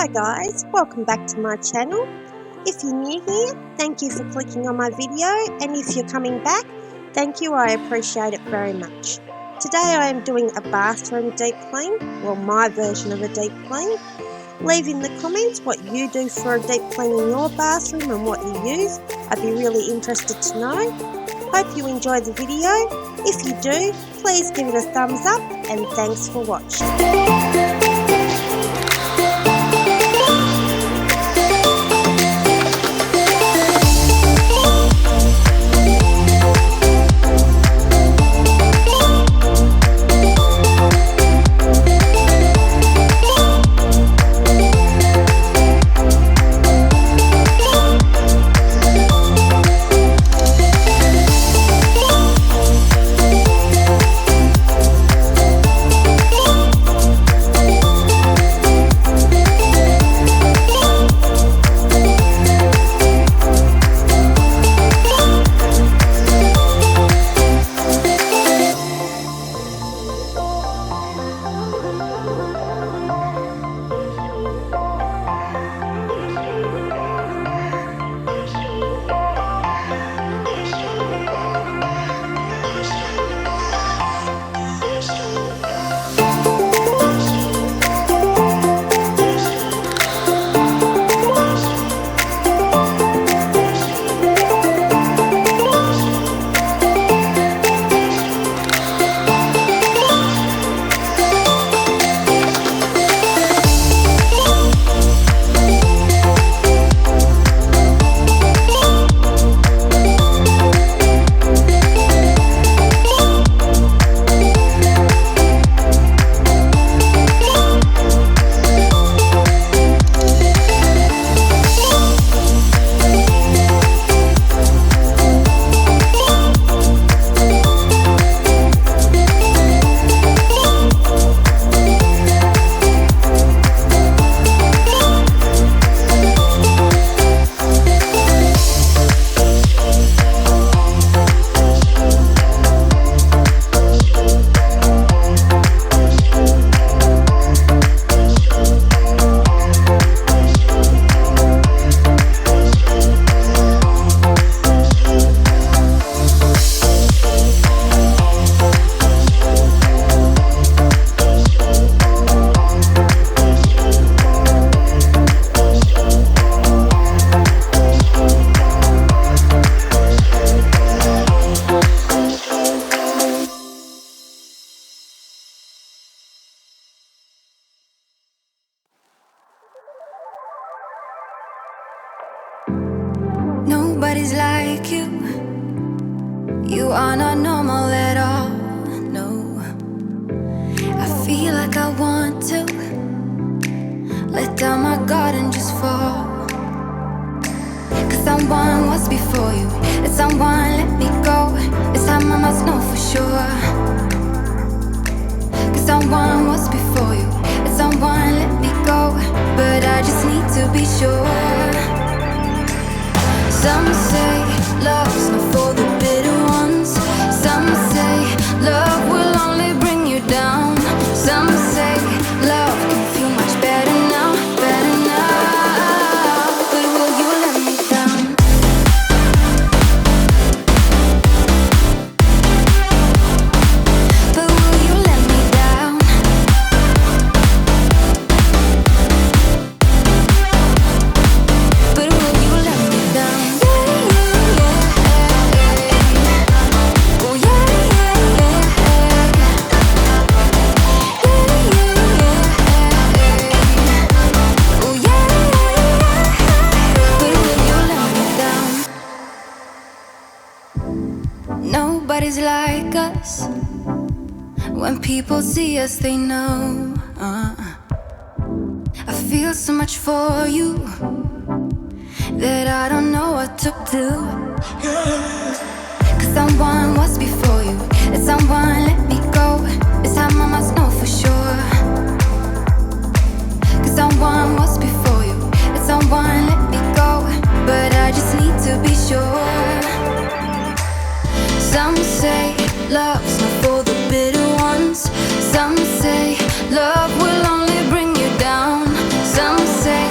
Hi guys, welcome back to my channel. If you're new here, thank you for clicking on my video, and if you're coming back, thank you, I appreciate it very much. Today I am doing a bathroom deep clean, well my version of a deep clean. Leave in the comments what you do for a deep clean in your bathroom and what you use. I'd be really interested to know. Hope you enjoyed the video. If you do, please give it a thumbs up and thanks for watching. Nobody's like you. You are not normal at all. No, I feel like I want to let down my guard and just fall. Cause someone was before you, and someone let me go. This time I must know for sure. Cause someone was before you, and someone let me go. But I just need to be sure. Some say love's not for the bitter ones. Some say love will only bring you down. Some say love can feel much better now, better now. But will you let me down? But will you let me down? But will you let me down? Nobody's like us. When people see us, they know. I feel so much for you that I don't know what to do. Cause someone was before you, and someone let me go. This time I must know for sure. Cause someone was before you, and someone let me go. But I just need to be sure. Some say love's not for the bitter ones. Some say love will only bring you down. Some say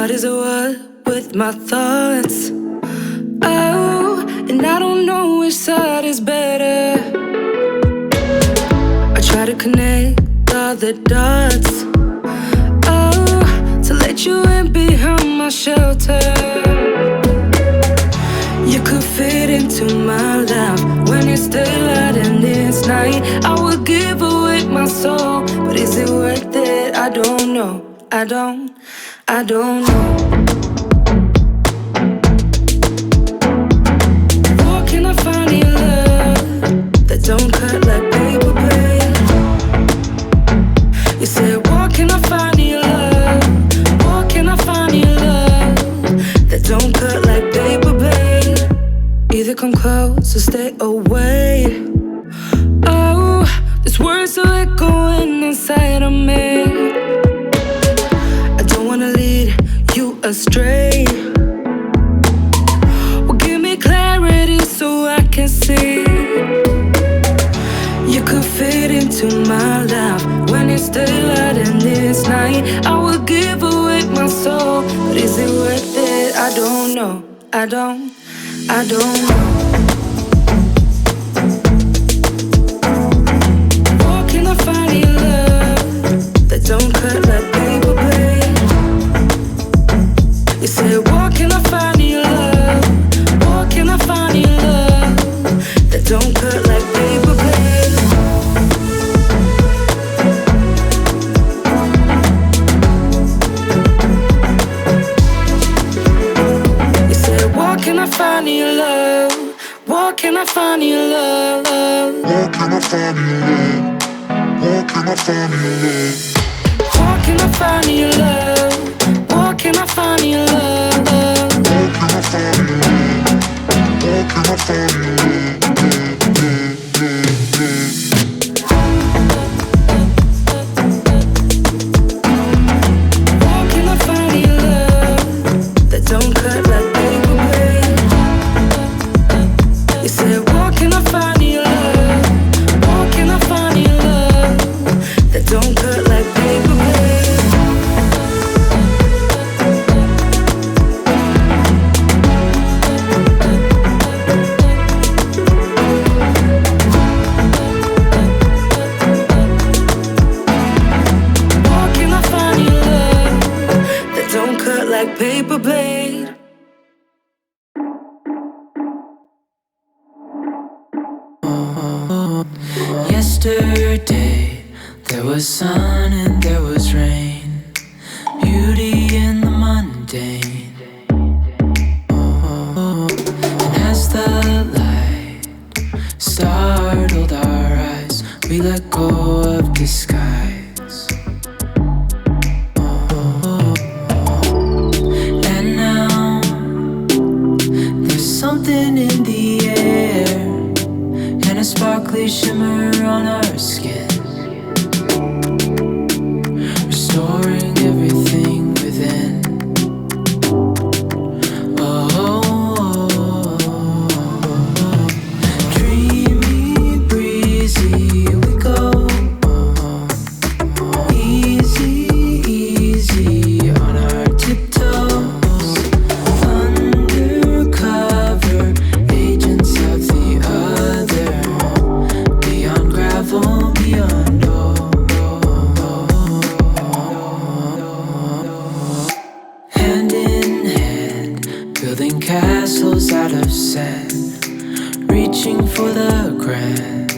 heart is at war with my thoughts. Oh, and I don't know which side is better. I try to connect all the dots. Oh, to let you in behind my shelter. You could fit into my life when it's daylight and it's night. I would give away my soul, but is it worth it? I don't know. I don't know. Where can I find your love that don't cut like PaperBlade? You said, where can I find your love? Where can I find your love that don't cut like PaperBlade? Either come close or stay away. Oh, these words are echoing inside of me. Wanna lead you astray. Well, give me clarity so I can see. You could fit into my life when it's daylight and it's night. I would give away my soul, but is it worth it? I don't know. I don't know. Where can I find your love that don't cut like PaperBlade? You said, where can I find your love? Where can I find your love that don't cut like PaperBlade? You said, where can I find your love? Where can I find your love? Where can I find your love? Where can I find your love? Where can I find your love? Where can I find your love? Where can I find your love? Where can I find your love? Where can I find your love that don't cut like PaperBlade? You said, where can I find your love? Where can I find your love that don't cut like PaperBlade? PaperBlade. Yesterday there was sun and there was rain, beauty in the mundane. And as the light startled our eyes, we let go of disguise. Something in the air and a sparkly shimmer on our skin, restoring everything within. Oh, dreamy, breezy, we go. Easy, easy on our tiptoes. Castles out of sand, reaching for the grand.